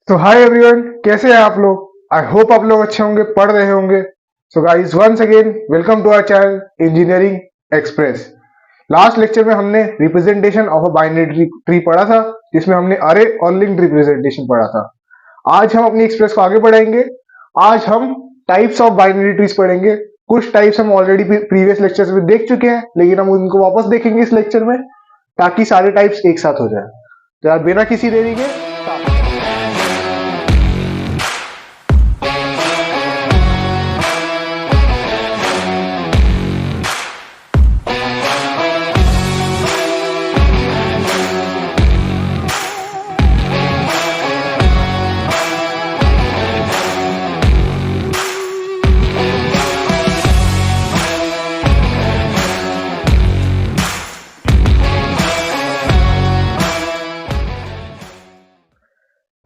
तो hi everyone, कैसे हैं आप लोग। आई होप आप लोग अच्छे होंगे, पढ़ रहे होंगे। So guys, once again welcome to our channel Engineering Express. Last lecture में हमने representation of a binary tree पढ़ा था, जिसमें हमने अरे और लिंक्ड रिप्रेजेंटेशन पढ़ा था। आज हम अपनी एक्सप्रेस को आगे बढ़ाएंगे। आज हम टाइप्स ऑफ बाइनरी ट्रीज पढ़ेंगे। कुछ टाइप्स हम ऑलरेडी प्रीवियस लेक्चर्स में देख चुके हैं, लेकिन हम उनको वापस देखेंगे इस लेक्चर में, ताकि सारे टाइप्स एक साथ हो जाए। तो यार बिना किसी देरी के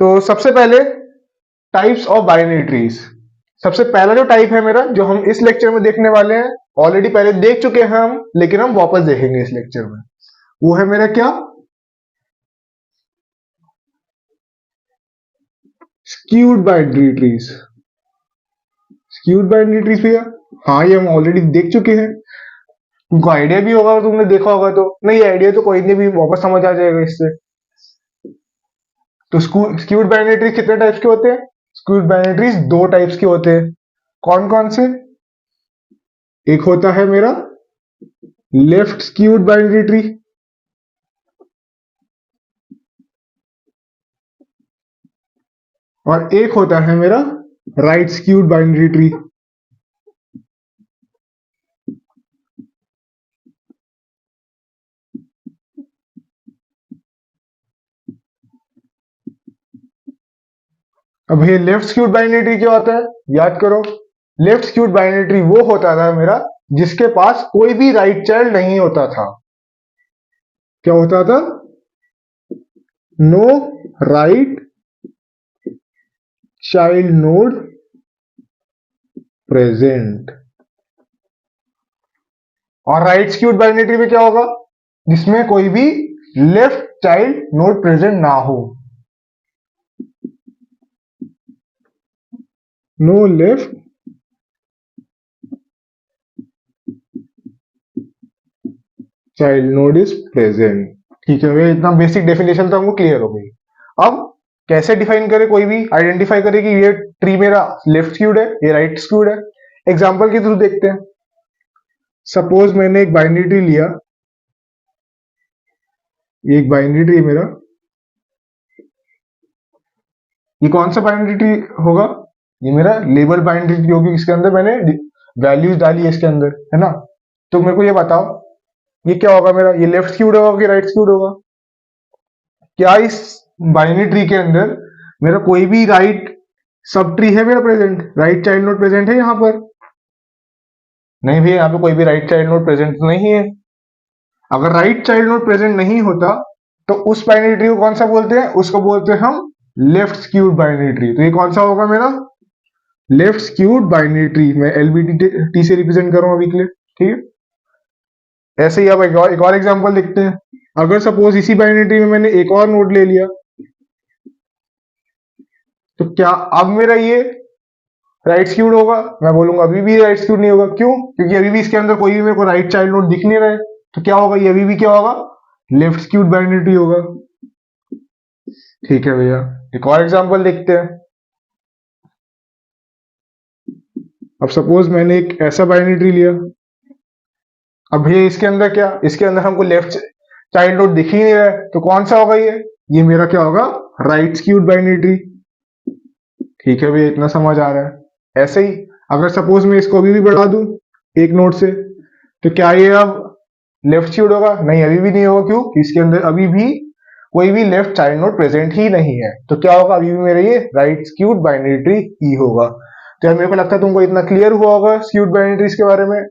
तो सबसे पहले टाइप्स ऑफ बाइनरी ट्रीज। सबसे पहला जो टाइप है मेरा, जो हम इस लेक्चर में देखने वाले हैं, ऑलरेडी पहले देख चुके हैं हम, लेकिन हम वापस देखेंगे इस लेक्चर में। वो है मेरा क्या, skewed binary trees. Skewed binary trees भैया, हाँ ये हम ऑलरेडी देख चुके हैं। तुमको आइडिया भी होगा, तुमने देखा होगा तो। नहीं, आइडिया तो कोई नहीं, भी वापस समझ आ जाएगा इससे। तो स्क्यूड बाइनरी ट्रीज कितने टाइप्स के होते हैं? स्क्यूड बाइनरी ट्रीज दो टाइप्स के होते हैं। कौन कौन से? एक होता है मेरा लेफ्ट स्क्यूड बाइनरी ट्री, और एक होता है मेरा राइट स्क्यूड बाइनरी ट्री। अब ये लेफ्ट स्क्यूड बाइनरी ट्री क्या होता है, याद करो। लेफ्ट स्क्यूड बाइनरी ट्री वो होता था मेरा जिसके पास कोई भी राइट चाइल्ड नहीं होता था। क्या होता था? No right child node present. और राइट स्क्यूड बाइनरी ट्री में क्या होगा? जिसमें कोई भी लेफ्ट चाइल्ड नोड प्रेजेंट ना हो। No left child node is present. ठीक है, इतना बेसिक डेफिनेशन तो हमको क्लियर हो गई। अब कैसे डिफाइन करें, कोई भी आइडेंटिफाई करे कि ये ट्री मेरा लेफ्ट स्क्यूड है, ये राइट स्क्यूड है। एग्जांपल के थ्रू देखते हैं। सपोज मैंने एक बाइनरी ट्री लिया, एक बाइनरी ट्री मेरा, ये कौन सा बाइनरी ट्री होगा? ये मेरा लेबल बाइनरी ट्री होगी। इसके अंदर मैंने वैल्यूज डाली है इसके अंदर, है ना। तो मेरे को ये बताओ, ये क्या होगा मेरा? ये लेफ्ट स्क्यूड होगा कि राइट स्क्यूड होगा? क्या इस बाइनरी ट्री के अंदर मेरा कोई भी राइट सब ट्री है मेरा present? Right child node present है यहाँ पर? नहीं भैया, यहाँ पे कोई भी राइट चाइल्ड नोड प्रेजेंट नहीं है। अगर राइट चाइल्ड नोड प्रेजेंट नहीं होता तो उस बाइनरी ट्री को कौन सा बोलते हैं? उसको बोलते हैं हम लेफ्ट स्क्यूड बाइनरी ट्री। तो ये कौन सा होगा मेरा? Left skewed binary tree. मैं एलबीटी टी से रिप्रेजेंट कर रहा हूं अभी के लिए, ठीक है। ऐसे ही अब एक और एग्जांपल देखते हैं। अगर सपोज इसी बाइनरी ट्री में मैंने एक और नोड ले लिया, तो क्या अब मेरा ये राइट स्क्यूड होगा? मैं बोलूंगा अभी भी राइट स्क्यूड नहीं होगा। क्यों? क्योंकि अभी भी इसके अंदर कोई भी मेरे को राइट चाइल्ड नोड दिख नहीं रहा है। तो क्या होगा? ये अभी भी क्या होगा? लेफ्ट स्क्यूड बाइनरी ट्री होगा। ठीक है भैया, एक और एग्जांपल देखते हैं। अब सपोज मैंने एक ऐसा बाइनरी ट्री लिया। अब भैया इसके अंदर क्या, इसके अंदर हमको लेफ्ट चाइल्ड नोड दिख ही नहीं रहा है, तो कौन सा होगा ये मेरा क्या होगा? Right skewed binary tree. ठीक है भैया, इतना समझ आ रहा है। ऐसे ही अगर सपोज मैं इसको अभी भी बढ़ा दूं एक नोड से, तो क्या ये अब लेफ्ट स्क्यूड होगा? नहीं, अभी भी नहीं होगा। क्यों? कि इसके अंदर अभी भी कोई भी लेफ्ट चाइल्ड नोड प्रेजेंट ही नहीं है। तो क्या होगा? अभी भी मेरा ये राइट स्क्यूड बाइनरी ट्री ही होगा। तो यार मेरे को लगता है तुमको इतना क्लियर हुआ होगा स्क्यूड बाइनरी ट्रीज के बारे में।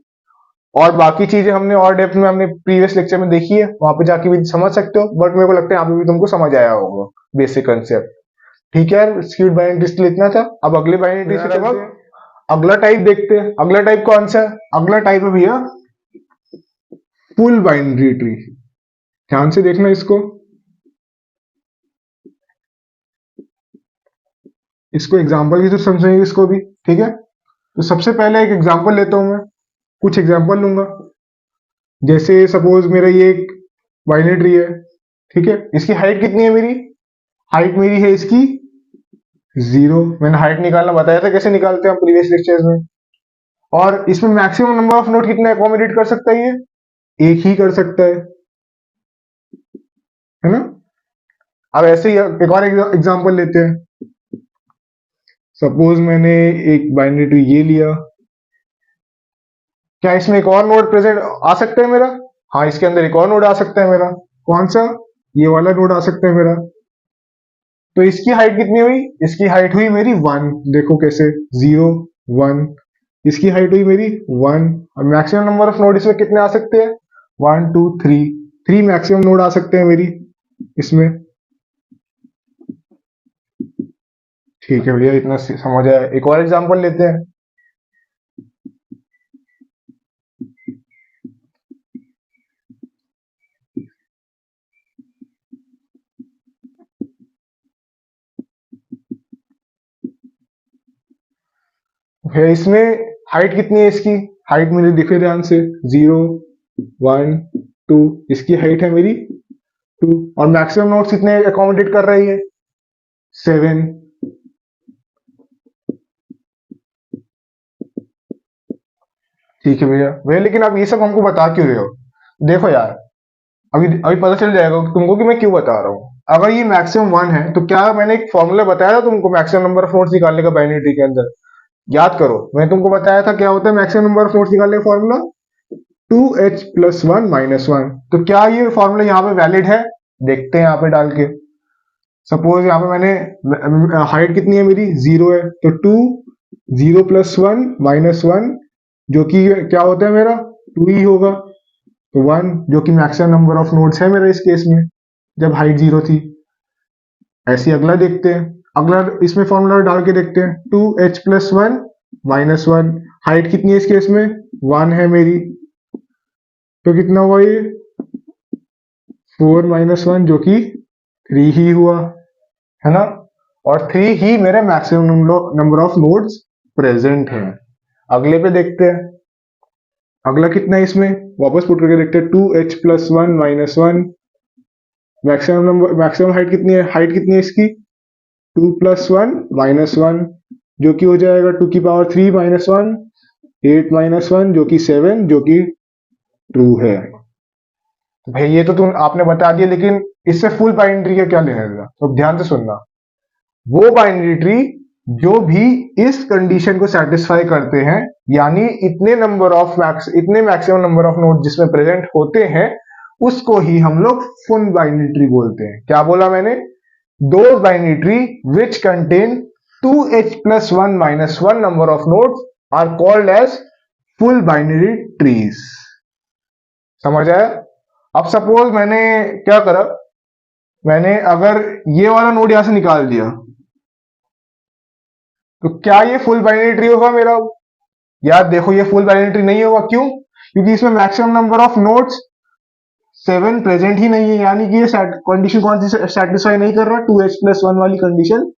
और बाकी चीजें हमने और डेप्थ में हमने प्रीवियस लेक्चर में देखी है, वहां पे जाके भी समझ सकते हो। बट मेरे को लगता है यहाँ पे भी तुमको समझ आया होगा बेसिक कंसेप्ट। ठीक है यार, स्क्यूड बाइनरी ट्रीज के लिए इतना था। अब अगले बाइनरी ट्रीज पे चलते हैं। अगला टाइप देखते हैं। अगला टाइप कौन सा है? अगला टाइप है भैया फुल बाइनरी ट्री। ध्यान से देखना इसको। इसको एग्जाम्पल की तो समझेंगे इसको भी, ठीक है। तो सबसे पहले एक एग्जाम्पल लेता हूं मैं, कुछ एग्जाम्पल लूंगा। जैसे सपोज मेरा ये एक बाइनरी ट्री है, ठीक है। इसकी हाइट कितनी है मेरी? हाइट मेरी है इसकी 0। मैंने हाइट निकालना बताया था कैसे निकालते हैं हम प्रीवियस लेक्चर्स में। और इसमें मैक्सिमम नंबर ऑफ नोड कितने अकोमोडेट कर सकता है? ये एक ही कर सकता है ना। अब ऐसे ही एक और एग्जांपल लेते हैं। सपोज मैंने एक बाइनरी ट्री ये लिया, क्या इसमें एक और नोड प्रेजेंट आ सकता है मेरा? हाँ, इसके अंदर एक और नोड आ सकता है मेरा। कौन सा? ये वाला नोड आ सकता है मेरा। तो इसकी हाइट कितनी हुई? इसकी हाइट हुई मेरी 1। देखो कैसे, 0 1, इसकी हाइट हुई मेरी 1। और मैक्सिमम नंबर ऑफ नोड इसमें कितने आ सकते हैं? 1 2 3, 3 मैक्सिमम नोड आ सकते हैं मेरी इसमें। ठीक है भैया, इतना समझ आया। एक और एग्जांपल लेते हैं। भैया इसमें हाइट कितनी है इसकी? हाइट मेरी दिखे ध्यान से, 0 1 2, इसकी हाइट है मेरी 2। और मैक्सिमम नोड्स कितने अकोमोडेट कर रही है? 7। ठीक है भैया। भैया लेकिन आप ये सब हमको बता क्यों रहे हो? देखो यार, अभी अभी पता चल जाएगा तुमको कि मैं क्यों बता रहा हूँ। अगर ये मैक्सिमम 1 है तो क्या मैंने एक फॉर्मूला बताया था तुमको मैक्सिमम नंबर ऑफ नोड्स निकालने का बाइनरी ट्री के अंदर? याद करो, मैंने तुमको बताया था क्या होता है मैक्सिमम नंबर ऑफ नोड्स निकालने का फॉर्मूला? 2h+1 -1। तो क्या ये फॉर्मूला यहाँ पे वैलिड है? देखते हैं यहाँ पे डाल के। सपोज यहाँ पे मैंने हाइट कितनी है मेरी? 0 है, तो 2 0 + 1 -1, जो कि क्या होता है मेरा? 2 ही होगा। तो 1 जो कि मैक्सिमम नंबर ऑफ नोड्स है मेरा इस केस में, जब हाइट 0 थी। ऐसे ही अगला देखते हैं। अगला इसमें फॉर्मूला डाल के देखते हैं। 2h+1 -1, हाइट कितनी है इस केस में? 1 है मेरी, तो कितना हुआ ये? 4 - 1 जो कि 3 ही हुआ, है ना। और 3 ही मेरे maximum number of nodes present है। अगले पे देखते हैं। अगला कितना है इसमें, वापस पुट करके देखते हैं। 2h+1 -1, मैक्सिमम हाइट कितनी है? हाइट कितनी है इसकी? 2 + 1 -1, जो कि हो जाएगा 2⁻³ -1, 8 -1 जो कि 7, जो कि ट्रू है। भाई ये तो तुम आपने बता दिया, लेकिन इससे फुल बाइनरी ट्री का क्या लेना देना? तो ध्यान से सुनना। वो बाइनरी ट्री जो भी इस कंडीशन को सेटिस्फाई करते हैं, यानी इतने मैक्सिमम नंबर ऑफ नोड जिसमें प्रेजेंट होते हैं, उसको ही हम लोग फुल बाइनरी ट्री बोलते हैं। क्या बोला मैंने? Those binary tree which contain 2h+1 -1 number of nodes are called as full binary trees। समझ आया? अब सपोज मैंने क्या करा, मैंने अगर ये वाला नोड यहां से निकाल दिया, तो क्या ये फुल बाइनरी ट्री होगा मेरा? यार देखो, ये फुल बाइनरी ट्री नहीं होगा। क्यों? क्योंकि इसमें maximum number of nodes 7 present ही नहीं है, यानी कि ये कंडीशन कौन सी सेटिस्फाई नहीं कर रहा? 2h+1 वाली कंडीशन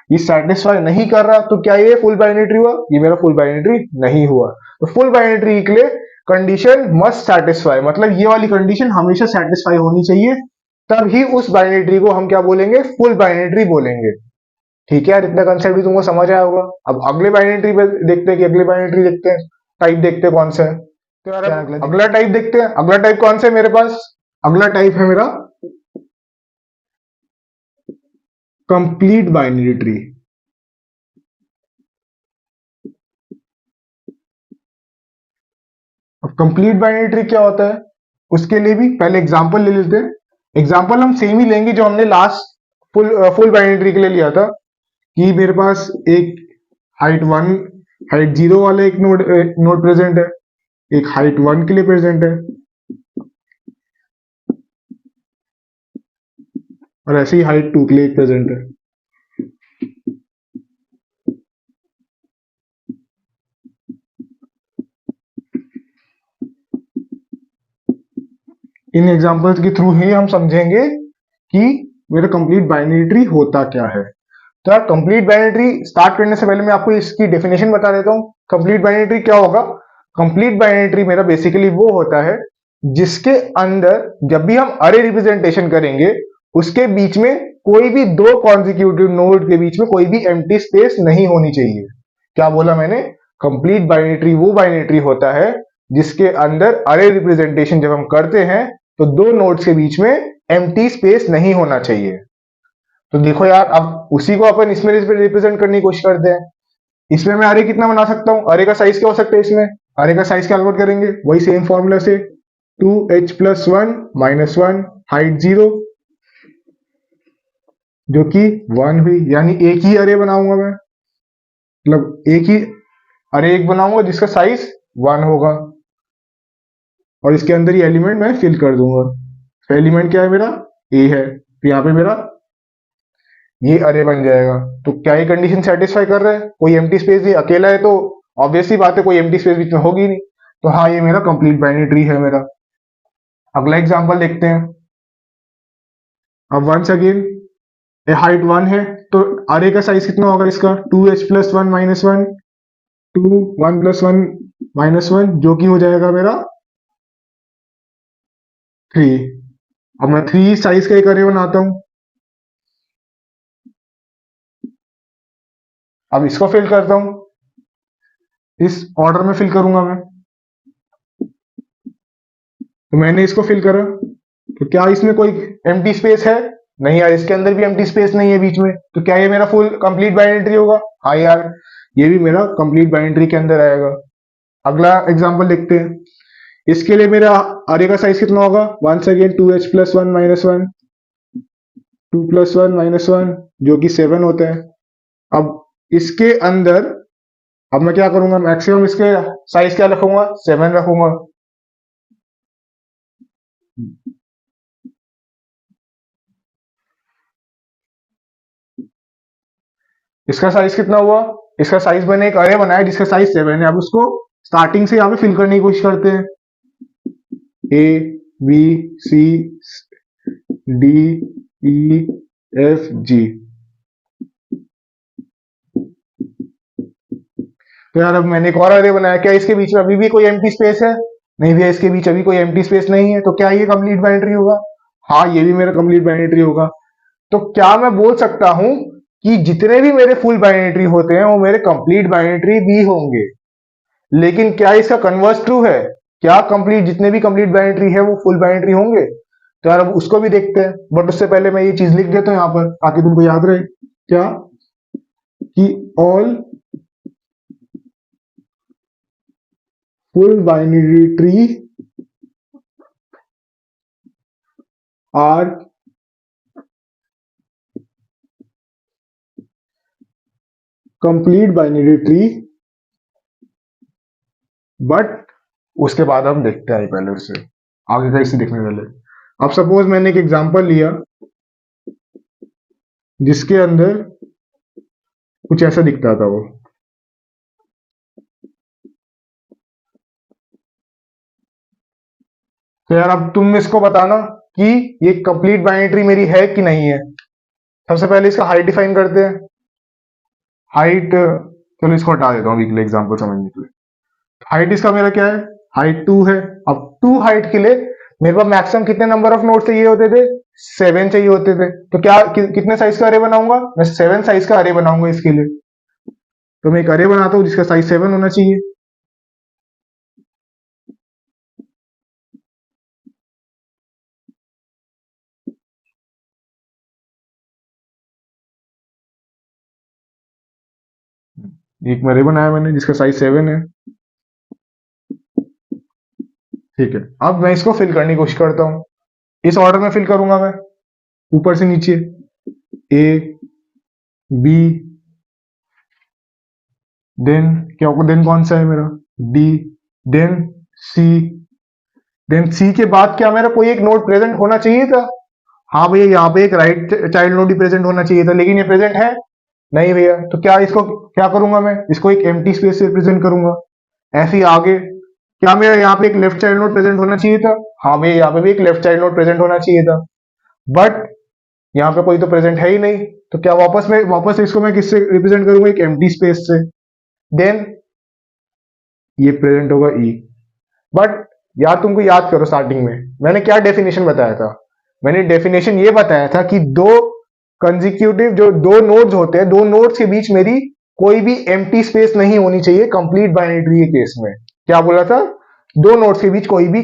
ये सेटिस्फाई नहीं कर रहा। तो क्या ये फुल बाइनरी ट्री हुआ? ये मेरा फुल बाइनरी ट्री नहीं हुआ। तो फुल बाइनरी ट्री के लिए कंडीशन मस्ट सेटिस्फाई, मतलब ये वाली कंडीशन हमेशा सेटिस्फाई होनी चाहिए, तब ही उस बाइनरी ट्री को हम क्या बोलेंगे? फुल बाइनरी ट्री बोलेंगे। ठीक है यार, इतना कंसेप्ट भी तुमको समझ आया होगा। अब अगले बाइनरी ट्री पे देखते हैं कि अगले बाइनरी ट्री देखते हैं, टाइप देखते हैं कौन सा है। तो यार अगला टाइप देखते हैं। अगला टाइप कौन सा है मेरे पास? अगला टाइप है मेरा कंप्लीट बाइनरी ट्री। अब कंप्लीट बाइनरी ट्री क्या होता है, उसके लिए भी पहले एग्जांपल ले लेते हैं। एग्जांपल हम सेम ही लेंगे जो हमने लास्ट फुल बाइनरी ट्री के लिए लिया था, कि मेरे पास एक हाइट 1 हाइट 0 वाला एक नोड प्रेजेंट है, एक हाइट 1 के लिए प्रेजेंट है, और ऐसे ही हाइट 2 के लिए एक प्रेजेंट है। इन एग्जांपल्स के थ्रू ही हम समझेंगे कि मेरा कंप्लीट बाइनरी ट्री होता क्या है। तो यार कंप्लीट बाइनरी ट्री स्टार्ट करने से पहले मैं आपको इसकी डेफिनेशन बता देता हूँ। कंप्लीट बाइनरी ट्री क्या होगा? कंप्लीट बाइनरी ट्री मेरा बेसिकली वो होता है जिसके अंदर जब भी हम अरे रिप्रेजेंटेशन करेंगे उसके बीच में कोई भी दो कॉन्जिक्यूटिव नोड के बीच में कोई भी एम्प्टी स्पेस नहीं होनी चाहिए। क्या बोला मैंने? कंप्लीट बाइनरी ट्री वो बाइनरी ट्री होता है जिसके अंदर अरे रिप्रेजेंटेशन जब हम करते हैं तो दो नोड्स के बीच में एम्प्टी स्पेस नहीं होना चाहिए। तो देखो यार, अब उसी को अपन इसमें रिप्रेजेंट करने की कोशिश करते हैं। इसमें मैं अरे कितना बना सकता हूँ? अरे का साइज क्या हो सकता है? इसमें अरे का साइज कैलकुलेट करेंगे वही सेम फॉर्मूला से 2h+1 -1 हाइट 0 जो कि 1 हुई, यानी एक ही अरे बनाऊंगा मैं, मतलब एक ही अरे एक बनाऊंगा जिसका साइज 1 होगा और इसके अंदर ही एलिमेंट मैं फिल कर दूंगा। तो एलिमेंट क्या है मेरा? ए है, तो यहाँ पे मेरा ये अरे बन जाएगा। तो क्या ये कंडीशन सेटिस्फाई कर रहा है? कोई एम्प्टी स्पेस नहीं, अकेला है तो ऑब्वियसली बात है कोई एम्प्टी स्पेस बीच में होगी नहीं। तो हाँ, ये मेरा कंप्लीट बाइनरी ट्री है मेरा। अगला एग्जांपल देखते हैं। अब वंस अगेन ये हाइट 1 है तो अरे का साइज कितना होगा इसका? 2h+1 -1 2 1+1 -1 जो कि हो जाएगा मेरा 3। अब मैं 3 साइज का एक अरे बनाता हूं। अब इसको फिल करता हूं, इस ऑर्डर में फिल करूंगा मैं। तो मैंने इसको फिल करा, तो क्या इसमें कोई एम्प्टी स्पेस है? नहीं यार, इसके अंदर भी एम्प्टी स्पेस नहीं है बीच में। तो क्या ये मेरा फुल कंप्लीट बाइनरी ट्री होगा? हाँ यार, ये भी मेरा कंप्लीट बाइनरी ट्री के अंदर आएगा। अगला एग्जांपल देखते हैं। इसके लिए मेरा अरे का साइज कितना होगा? वंस अगेन 2h+1 -1 2+1 -1 जो कि 7 होता है। अब इसके अंदर अब मैं क्या करूंगा? मैक्सिमम इसके साइज क्या रखूंगा? 7 रखूंगा। इसका साइज कितना हुआ? इसका साइज मैंने एक अरे बनाया जिसका साइज 7 है। अब उसको स्टार्टिंग से यहाँ पे फिल करने की कोशिश करते हैं। A B C D E F G. तो यार अब मैंने एक और अरे बनाया, क्या इसके बीच में अभी भी कोई एम्प्टी स्पेस है? नहीं भैया, इसके बीच अभी कोई एम्प्टी स्पेस नहीं है। तो क्या ये कंप्लीट बाइनरी ट्री होगा? हाँ, ये भी मेरा कंप्लीट बाइनरी ट्री होगा। तो क्या मैं बोल सकता हूं कि जितने भी मेरे फुल बाइनरी ट्री होते हैं वो मेरे कंप्लीट बाइनरी ट्री भी होंगे? लेकिन क्या इसका कन्वर्स ट्रू है? क्या कंप्लीट जितने भी कंप्लीट बाइनरी ट्री है वो फुल बाइनरी ट्री होंगे? तो यार अब उसको भी देखते हैं, बट उससे पहले मैं ये चीज लिख देता हूं यहाँ पर ताकि तुमको याद रहे। क्या? कि all full binary tree are complete binary tree, but उसके बाद हम देखते हैं पहले उससे आगे का इसे देखने पहले। अब सपोज मैंने एक एग्जांपल लिया जिसके अंदर कुछ ऐसा दिखता था वो। तो यार अब तुम इसको बताना कि ये कंप्लीट बाइनरी ट्री मेरी है कि नहीं है। सबसे पहले इसका हाइट डिफाइन करते हैं। हाइट, चलो इसको हटा देता हूँ अगले एग्जांपल समझने के लिए। हाइट इसका मेरा क्या है? हाइट 2 है। अब 2 हाइट के लिए मेरे पास मैक्सिमम कितने नंबर ऑफ नोड चाहिए होते थे? 7 चाहिए होते थे। तो क्या कितने साइज का अरे बनाऊंगा मैं? 7 साइज का अरे बनाऊंगा इसके लिए। तो मैं एक अरे बनाता हूं जिसका साइज 7 होना चाहिए। एक अरे बनाया मैंने जिसका साइज 7 है। ठीक है, अब मैं इसको फिल करने की कोशिश करता हूँ। इस ऑर्डर में फिल करूंगा मैं, ऊपर से नीचे। ए बी, देन क्या होगा? देन कौन सा है मेरा? डी, देन सी। देन सी के बाद क्या मेरा कोई एक नोड प्रेजेंट होना चाहिए था? हाँ भैया, यहाँ पे एक राइट चाइल्ड नोड ही प्रेजेंट होना चाहिए था, लेकिन ये प्रेजेंट है नहीं भैया। तो क्या इसको क्या करूंगा मैं? इसको एक एम्प्टी स्पेस से रिप्रेजेंट करूंगा। ऐसे ही आगे क्या मेरा यहाँ पे एक लेफ्ट चाइल्ड नोड प्रेजेंट होना चाहिए था? हाँ भैया, यहाँ पे भी एक लेफ्ट चाइल्ड नोड प्रेजेंट होना चाहिए था, बट यहाँ पे कोई तो प्रेजेंट है ही नहीं। तो क्या वापस इसको मैं किससे रिप्रेजेंट करूंगा, एक एम्प्टी स्पेस से। देन ये प्रेजेंट होगा ई। बट यार तुमको याद करो, स्टार्टिंग में मैंने क्या डेफिनेशन बताया था? मैंने डेफिनेशन ये बताया था कि दो कंजिक्यूटिव जो दो नोड्स होते हैं, दो नोड्स के बीच मेरी कोई भी एम्प्टी स्पेस नहीं होनी चाहिए कंप्लीट बाइनरी ट्री के केस में। क्या बोला था? दो नोड्स के बीच कोई भी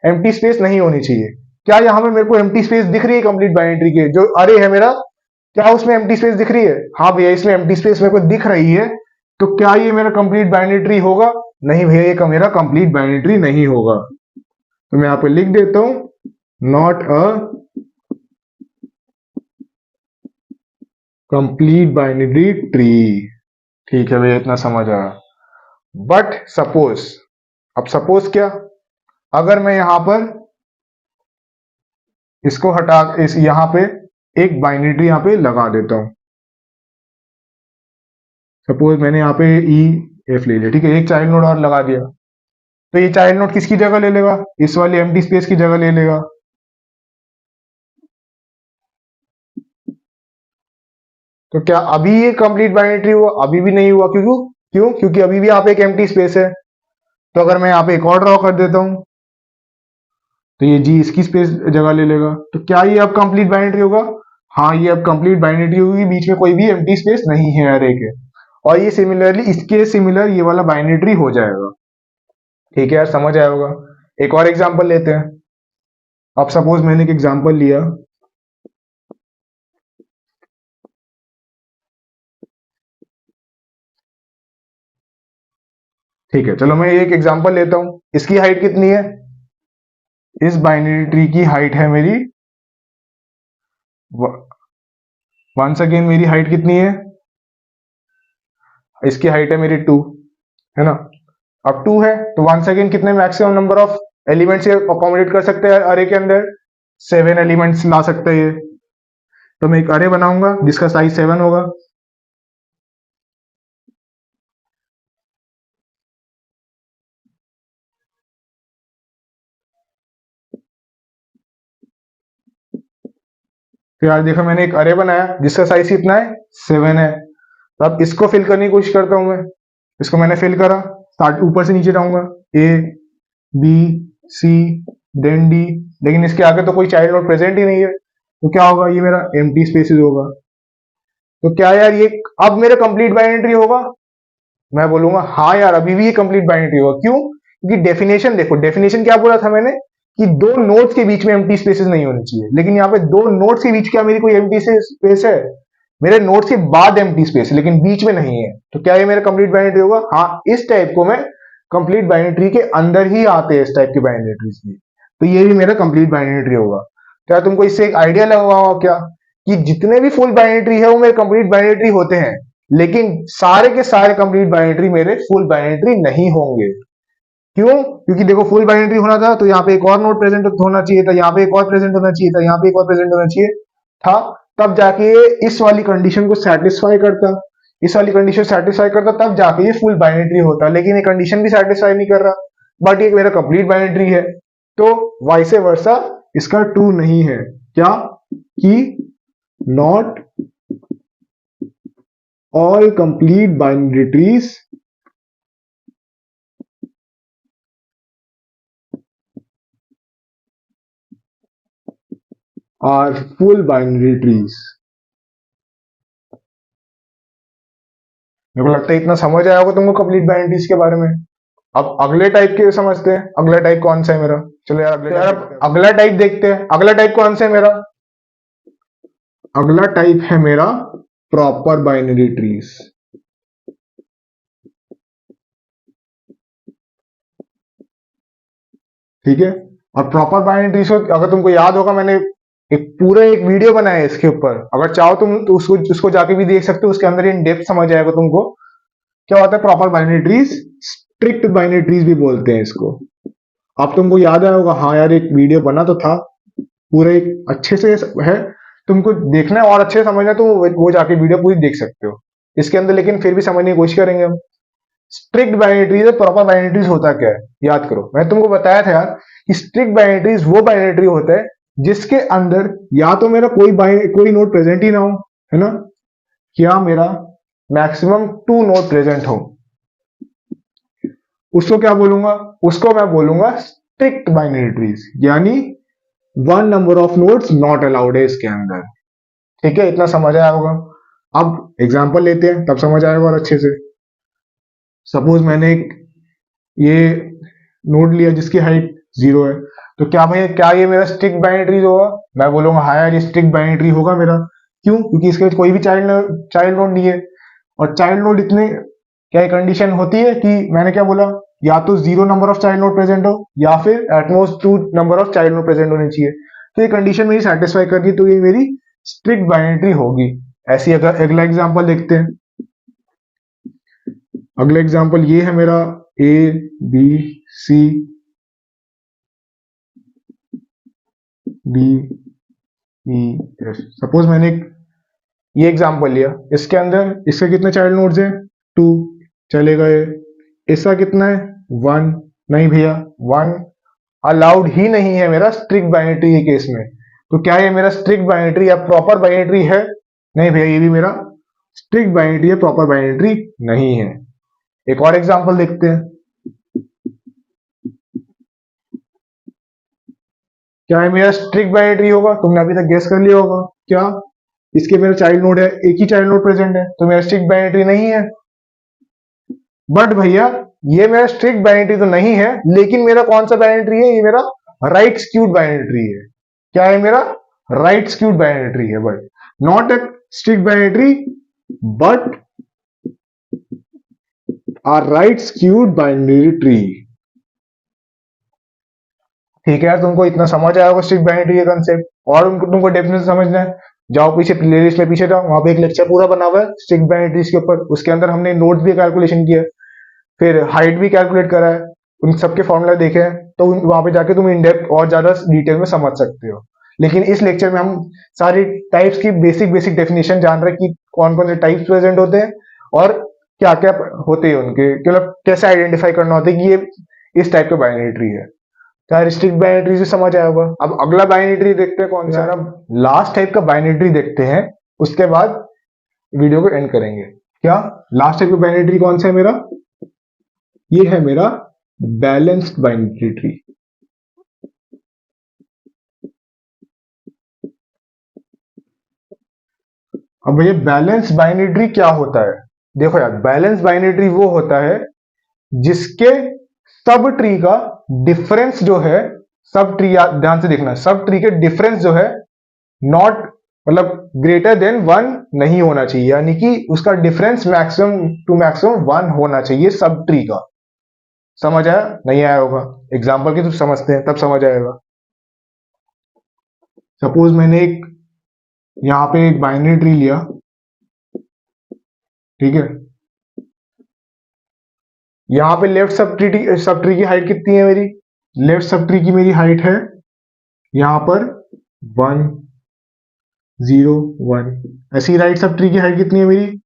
एम्प्टी स्पेस नहीं होनी चाहिए। क्या यहां पे मेरे को एम्प्टी स्पेस दिख रही है कंप्लीट बाइनरी ट्री के जो अरे है मेरा? क्या उसमें एम्प्टी स्पेस दिख रही है? हाँ भैया, इसमें एम्प्टी स्पेस मेरे को दिख रही है। तो क्या ये मेरा कंप्लीट बाइनरी ट्री होगा? नहीं भैया, ये मेरा कंप्लीट बाइनरी ट्री नहीं होगा। तो मैं यहां पे लिख देता हूं not a complete binary tree. ठीक है भैया, इतना समझ आया। बट सपोज, अब सपोज क्या, अगर मैं यहां पर इसको हटा इस यहां पे एक बाइनरी ट्री यहां पे लगा देता हूं। सपोज मैंने यहां पे ई एफ ले लिया, ठीक है, एक चाइल्ड नोड और लगा दिया। तो ये चाइल्ड नोड किसकी जगह ले लेगा? इस वाली एम्प्टी स्पेस की जगह ले लेगा। तो क्या अभी ये कंप्लीट बाइनरी ट्री हुआ? अभी भी नहीं हुआ। क्योंकि अभी भी यहाँ पे एक एम्प्टी स्पेस है। तो अगर मैं यहाँ पे एक और ड्रॉ कर देता हूं तो ये जी इसकी स्पेस जगह ले लेगा। तो क्या ये अब कंप्लीट बाइनरी ट्री होगा? हाँ, ये अब कंप्लीट बाइनरी ट्री होगी, बीच में कोई भी एम्प्टी स्पेस नहीं है अरे के। और ये सिमिलरली इसके सिमिलर ये वाला बाइनरी ट्री हो जाएगा। ठीक है यार, समझ आया होगा। एक और एग्जांपल लेते हैं। अब सपोज मैंने एक एग्जांपल लिया, ठीक है, चलो मैं एक एग्जांपल लेता हूं। इसकी हाइट कितनी है? इस बाइनरी ट्री की हाइट है मेरी, वंस अगेन मेरी हाइट कितनी है? इसकी हाइट है मेरी 2, है ना? अब 2 है तो वंस अगेन कितने maximum number of elements accommodate कर सकते हैं अरे के अंदर? 7 एलिमेंट्स ला सकते हैं। तो मैं एक अरे बनाऊंगा जिसका साइज 7 होगा। तो यार देखो, मैंने एक अरे बनाया जिसका साइज कितना है? 7 है। तो अब इसको फिल करने की कोशिश करता हूं मैं। इसको मैंने फिल करा, स्टार्ट ऊपर से नीचे जाऊंगा, A B C then D, लेकिन इसके आगे तो कोई चाइल्ड नोड प्रेजेंट ही नहीं है। तो क्या होगा? ये मेरा एम्प्टी स्पेसेस होगा। तो क्या यार ये अब मेरा कंप्लीट बाइनरी ट्री होगा? मैं बोलूंगा हाँ यार, अभी भी ये कंप्लीट बाइनरी ट्री होगा। क्यों? क्योंकि डेफिनेशन देखो, डेफिनेशन क्या बोला था मैंने कि दो नोड्स के बीच में एम्प्टी स्पेसेस नहीं होनी चाहिए। लेकिन यहाँ पे दो नोड्स के बीच क्या मेरी कोई एम्प्टी स्पेस है? मेरे नोड्स के बाद एम्प्टी स्पेस है लेकिन बीच में नहीं है। तो क्या ये मेरा कंप्लीट बाइनरी ट्री होगा? हाँ, इस टाइप को मैं कंप्लीट बाइनरी ट्री के अंदर ही आते हैं, इस टाइप की बाइनरी ट्रीज भी। तो ये भी मेरा कंप्लीट बाइनरी ट्री होगा। क्या तुमको इससे एक आइडिया लगा होगा क्या कि जितने भी फुल बाइनरी ट्री है वो मेरे कंप्लीट बाइनरी ट्री होते हैं, लेकिन सारे के सारे कंप्लीट बाइनरी ट्री मेरे फुल बाइनरी ट्री नहीं होंगे। क्यों? क्योंकि देखो, फुल बाइनरी ट्री होना था तो यहाँ पे एक और नोड प्रेजेंट होना चाहिए था, यहाँ पे एक और प्रेजेंट होना चाहिए था, यहाँ पे एक और प्रेजेंट होना चाहिए था, तब जाके ये इस वाली कंडीशन को सेटिस्फाई करता। इस वाली कंडीशन सेटिस्फाई करता तब जाके ये फुल बाइनरी ट्री होता, लेकिन ये कंडीशन भी सेटिस्फाई नहीं कर रहा, बट ये मेरा कंप्लीट बाइनरी ट्री है। तो वाइस वर्सा इसका ट्रू नहीं है। क्या? कि not all complete binary trees are full binary trees. मेरे को लगता है इतना समझ आया होगा तुमको कंप्लीट बाइनरी ट्रीज के बारे में। अब अगले टाइप के समझते हैं। अगला टाइप कौन सा है मेरा? चलो यार, अगला टाइप देखते हैं। अगला टाइप कौन सा है मेरा? अगला टाइप है मेरा प्रॉपर बाइनरी ट्रीज। ठीक है। और प्रॉपर बाइनरी ट्रीज अगर तुमको याद होगा, मैंने एक वीडियो बनाया है इसके ऊपर। अगर चाहो तुम तो उसको जाके भी देख सकते हो। उसके अंदर इन डेप्थ समझ आएगा तुमको क्या होता है proper binary trees. Strict binary trees भी बोलते हैं इसको। अब तुमको याद आया होगा, हाँ यार एक वीडियो बना तो था, पूरा एक अच्छे से है। तुमको देखना है और अच्छे से समझना है तो वो जाके वीडियो पूरी देख सकते हो इसके अंदर। लेकिन फिर भी समझने की कोशिश करेंगे हम। स्ट्रिक्ट बाइनरी ट्रीज और प्रॉपर बाइनरी ट्रीज होता क्या है, याद करो। मैंने तुमको बताया था यार कि स्ट्रिक्ट बाइनरी ट्रीज वो बाइनरी ट्री होता है जिसके अंदर या तो मेरा कोई नोड प्रेजेंट ही ना हो, है ना, क्या मेरा मैक्सिमम 2 नोड प्रेजेंट हो, उसको क्या बोलूंगा, उसको मैं बोलूंगा स्ट्रिक्ट बाइनरी ट्रीज, यानी 1 number of nodes not allowed है इसके अंदर। ठीक है, इतना समझ आया होगा। अब एग्जांपल लेते हैं, तब समझ आएगा और अच्छे से। सपोज मैंने एक ये नोड लिया जिसकी हाइट 0 है, तो क्या भाई, क्या ये मेरा स्ट्रिक्ट बाइनरी ट्री होगा? मैं बोलूंगा हाँ यार, ये स्ट्रिक्ट बाइनरी ट्री होगा मेरा। क्यों? क्योंकि इसके कोई भी चाइल्ड नोड नहीं है। और चाइल्ड नोड इतने, क्या कंडीशन होती है कि मैंने क्या बोला, या तो 0 number of child node present हो, या फिर at most 2 number of child node present होने चाहिए। तो ये कंडीशन मेरी सेटिस्फाई कर दी, तो ये मेरी स्ट्रिक्ट बाइनरी ट्री होगी। ऐसी अगर अगला एग्जांपल देखते हैं। अगला एग्जांपल ये है मेरा A B C D E F. Suppose मैंने ये एग्जांपल लिया, इसके अंदर इसके कितने चाइल्ड नोड्स हैं? 2, चले गए। इसका कितना है? 1। नहीं भैया, 1 अलाउड ही नहीं है मेरा स्ट्रिक्ट बाइनरी ट्री के केस में। तो क्या ये मेरा स्ट्रिक्ट बाइनरी ट्री या प्रॉपर बाइनरी ट्री है? नहीं भैया, ये भी मेरा स्ट्रिक्ट बाइनरी ट्री या प्रॉपर बाइनरी ट्री नहीं है। एक और एग्जांपल देखते हैं। क्या ये मेरा स्ट्रिक्ट बाइनरी ट्री होगा? तुमने अभी तक गेस कर लिया होगा। क्या इसके मेरा चाइल्ड नोड है, एक ही चाइल्ड नोड प्रेजेंट है, तो मेरा स्ट्रिक्ट बाइनरी ट्री नहीं है। बट भैया, ये मेरा स्ट्रिक्ट बाइनरी ट्री तो नहीं है, लेकिन मेरा कौन सा बाइनरी ट्री है? ये मेरा राइट स्क्यूड बाइनरी ट्री है। क्या है मेरा? राइट स्क्यूड बाइनरी ट्री है, but not a strict binary tree, but a right skewed binary tree। ठीक है यार, तुमको इतना समझ आया होगा स्ट्रिक्ट बाइनरी ट्री का कंसेप्ट। और तुमको डेफिनेशन समझना है, जाओ पीछे प्लेलिस्ट में, पीछे जाओ, वहां पे एक लेक्चर पूरा बना हुआ है स्ट्रिक्ट बाइनरी ट्रीज के ऊपर। उसके अंदर हमने नोड्स भी कैलकुलेशन किया है, फिर हाइट भी कैलकुलेट करा है, उन सबके फॉर्मूला देखे हैं। तो वहां पे जाके तुम इन डेप्थ और ज्यादा डिटेल में समझ सकते हो। लेकिन इस लेक्चर में हम सारी टाइप्स की बेसिक बेसिक डेफिनेशन जान रहे हैं कि कौन कौन से टाइप्स प्रेजेंट होते हैं और क्या क्या होते हैं उनके, मतलब कैसे आइडेंटिफाई करना होता है कि ये इस टाइप का बाइनरी ट्री है। तो स्ट्रिक्ट बाइनरी ट्री से समझ आया होगा। अब अगला बाइनरी ट्री देखते हैं कौन सा। अब लास्ट टाइप का बाइनरी ट्री देखते हैं, उसके बाद वीडियो को एंड करेंगे। क्या लास्ट टाइप का बाइनरी ट्री कौन सा है मेरा? ये है मेरा बैलेंस्ड बाइनरी ट्री। अब भैया, बैलेंस बाइनरी ट्री क्या होता है? देखो यार, बैलेंस बाइनरी ट्री वो होता है जिसके सब ट्री का डिफरेंस जो है, सब ट्री, ध्यान से देखना, सब ट्री के डिफरेंस जो है नॉट, मतलब ग्रेटर देन 1 नहीं होना चाहिए, यानी कि उसका डिफरेंस मैक्सिमम टू मैक्सिमम 1 होना चाहिए सब ट्री का। समझ आया? नहीं आया होगा, एग्जाम्पल की तो समझते हैं, तब समझ आएगा। सपोज मैंने एक यहां पे एक बाइनरी ट्री लिया, ठीक है। यहां पे लेफ्ट सब ट्री की हाइट कितनी है मेरी? लेफ्ट सब ट्री की मेरी हाइट है यहां पर 1 0 1। ऐसी राइट सब ट्री की हाइट कितनी है मेरी?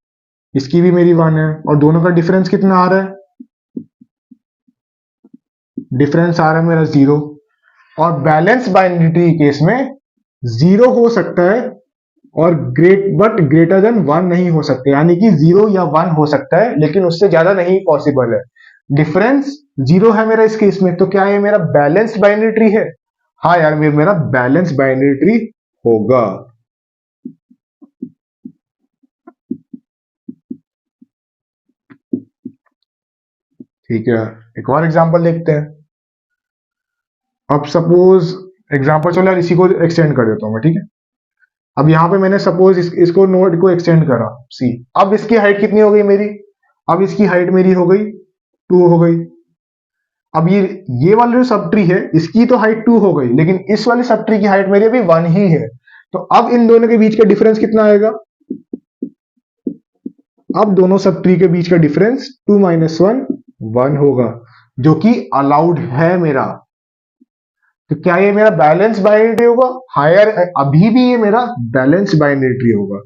इसकी भी मेरी 1 है, और दोनों का डिफरेंस कितना आ रहा है? डिफरेंस आ रहा है मेरा 0। और बैलेंस बाइनरी ट्री केस में 0 हो सकता है और ग्रेटर देन 1 नहीं हो सकता, यानी कि 0 या 1 हो सकता है, लेकिन उससे ज्यादा नहीं पॉसिबल है। डिफरेंस 0 है मेरा इस केस में, तो क्या ये मेरा बैलेंस बाइनरी ट्री है? हाँ यार, मेरा बैलेंस बाइनरी ट्री होगा। ठीक है, एक और एग्जांपल देखते हैं। अब सपोज एग्जांपल, चलो यार इसी को एक्सटेंड कर देता हूं मैं, ठीक है। अब यहां पे मैंने सपोज इसको नोड को एक्सटेंड करा सी। अब इसकी हाइट कितनी हो गई मेरी? अब इसकी हाइट मेरी हो गई 2 हो गई। अब ये वाली जो सब ट्री है, इसकी तो हाइट 2 हो गई, लेकिन इस वाली सब ट्री की हाइट मेरी अभी 1 ही है। तो अब इन दोनों के बीच का डिफरेंस कितना आएगा? अब दोनों सब ट्री के बीच का डिफरेंस 2 माइनस 1 1 होगा, जो कि अलाउड है मेरा। तो क्या ये मेरा बैलेंस बाइनरी ट्री होगा? हाँ यार, अभी भी ये मेरा बैलेंस बाइनरी ट्री होगा।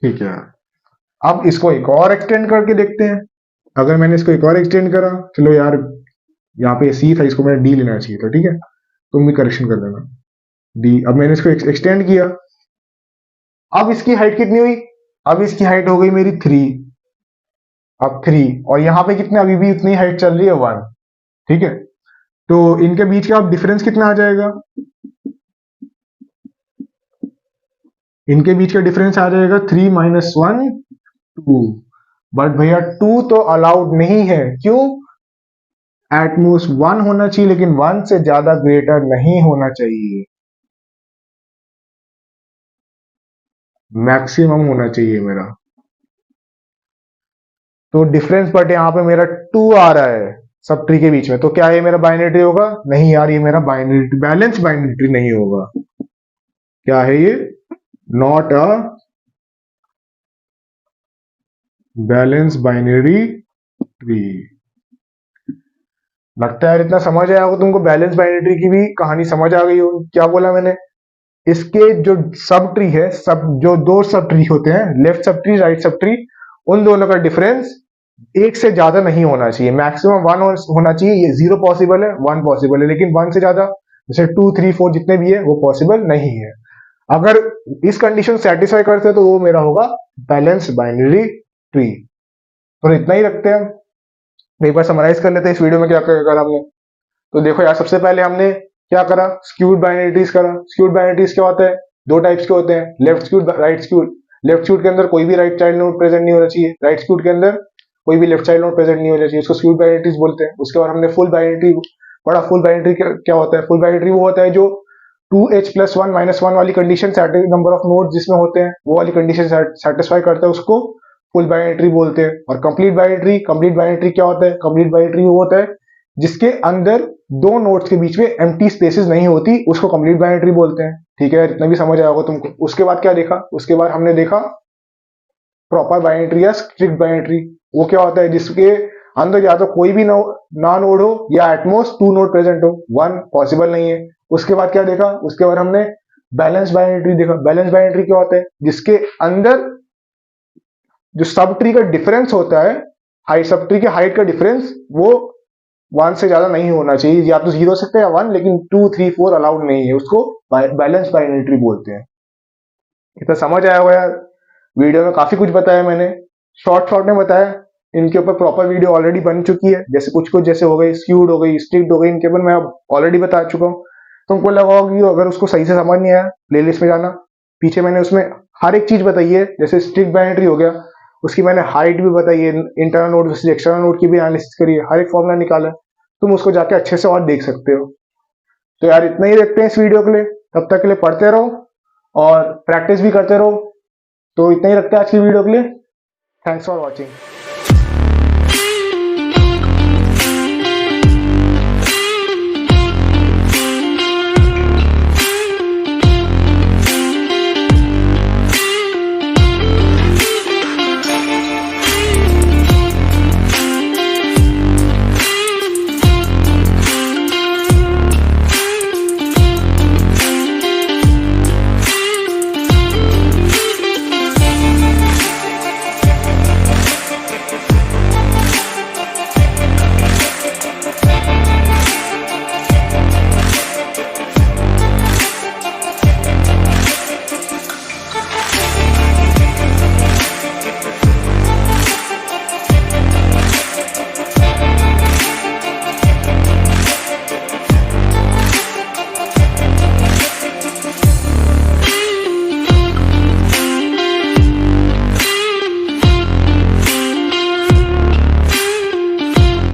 ठीक है, अब इसको एक और एक्सटेंड करके देखते हैं। अगर मैंने इसको एक और एक्सटेंड करा, चलो यार यहाँ पे सी था, इसको मैंने डी लेना चाहिए था, ठीक है, तुम भी करेक्शन कर देना डी। अब मैंने इसको एक्सटेंड किया, अब इसकी हाइट कितनी हुई, अब इसकी हाइट हो गई मेरी 3, अब 3, और यहाँ पे कितने, अभी भी उतनी हाइट चल रही है 1, ठीक है। तो इनके बीच का अब डिफरेंस कितना आ जाएगा, इनके बीच का डिफरेंस आ जाएगा 3 माइनस 1 2। बट भैया 2 तो अलाउड नहीं है, क्यों, एटमोस्ट 1 होना चाहिए, लेकिन 1 से ज्यादा ग्रेटर नहीं होना चाहिए, मैक्सिमम होना चाहिए मेरा। तो डिफरेंस बट यहाँ पे मेरा 2 आ रहा है सब ट्री के बीच में, तो क्या ये मेरा बाइनरी ट्री होगा, नहीं यार, ये मेरा बाइनरी बैलेंस बाइनरी ट्री नहीं होगा। क्या है ये, not a balance binary tree. लगता है यार इतना समझ आया होगा तुमको, बैलेंस बाइनरी ट्री की भी कहानी समझ आ गई हो। क्या बोला मैंने, इसके जो सब ट्री है, सब जो दो सब ट्री होते हैं, left sub tree right sub tree, उन दोनों का डिफरेंस एक से ज्यादा नहीं होना चाहिए, मैक्सिमम 1 होना चाहिए। ये 0 पॉसिबल है, 1 पॉसिबल है, लेकिन 1 से ज्यादा जैसे 2 3 4 जितने भी है वो पॉसिबल नहीं है। अगर इस कंडीशन सेटिस्फाई करते हैं तो वो मेरा होगा बैलेंस बाइनरी ट्री। तो इतना ही रखते हैं, एक बार समराइज कर लेते हैं इस वीडियो में क्या क्या करा हमने। तो देखो यार, सबसे पहले हमने क्या करा, स्क्यूड बाइनरी ट्रीज करा। स्क्यूड बाइनरी ट्रीज क्या होता है, दो टाइप्स के होते हैं, left skewed right skewed. Left skewed के अंदर कोई भी राइट चाइल्ड नोड प्रेजेंट नहीं होना चाहिए, राइट स्क्यूड के अंदर कोई भी लेफ्ट चाइल्ड नोड प्रेजेंट नहीं होना चाहिए, उसको स्क्यूड बाइनरी ट्रीज बोलते हैं। उसके बाद हमने फुल बाइनरी ट्री पढ़ा। फुल बाइनरी ट्री क्या होता है, फुल बाइनरी ट्री वो होता है जो 2h+1 - 1 वाली कंडीशन, नंबर ऑफ नोड जिसमें होते हैं वो वाली कंडीशन सेटिस्फाई करता है, उसको फुल बाइनरी ट्री बोलते हैं। और कंप्लीट बाइनरी ट्री क्या होता है, कंप्लीट बाइनरी ट्री वो होता है जिसके अंदर दो नोड्स के बीच में एम्प्टी स्पेसेस नहीं होती, उसको कंप्लीट बाइनरी ट्री बोलते हैं। ठीक है, इतना भी समझ आया होगा तुमको। उसके बाद क्या देखा, उसके बाद हमने देखा प्रॉपर बाइनरी ट्री या स्ट्रिक्ट बाइनरी ट्री। वो क्या होता है, जिसके अंदर या तो कोई भी ना नोड हो या एटमोस्ट 2 नोड प्रेजेंट हो, 1 पॉसिबल नहीं है। उसके बाद क्या देखा, उसके बाद हमने बैलेंस बाइनरी ट्री देखा। बैलेंस बाइनरी ट्री क्या होता है, जिसके अंदर जो सब ट्री का डिफरेंस होता है, हाइट, सब ट्री के हाइट का डिफरेंस वो 1 से ज्यादा नहीं होना चाहिए, या तो 0 हो सकता है या 1, लेकिन 2 3 4 अलाउड नहीं है, उसको बैलेंस बाइनरी ट्री बोलते हैं। इतना समझ आया होगा यार, वीडियो में काफी कुछ बताया मैंने, शॉर्ट शॉर्ट में बताया। इनके ऊपर प्रॉपर वीडियो ऑलरेडी बन चुकी है, जैसे कुछ कुछ जैसे हो गई स्क्यूड हो गई स्ट्रिक्ट हो गई, इनके ऊपर मैं ऑलरेडी बता चुका हूँ। तुमको लगा होगा कि अगर उसको सही से समझ नहीं आया, प्लेलिस्ट में जाना, पीछे मैंने उसमें हर एक चीज बताई है। जैसे स्ट्रिक्ट बाइनरी हो गया, उसकी मैंने हाइट भी बताई है, internal node versus external node की भी एनालिसिस करी है, हर एक फॉर्मूला निकाला है, तुम उसको जाके अच्छे से और देख सकते हो। तो यार इतना ही देखते हैं इस वीडियो के लिए, तब तक के लिए पढ़ते रहो और प्रैक्टिस भी करते रहो। तो इतना ही रखते हैं आज की वीडियो के लिए। Thanks for watching.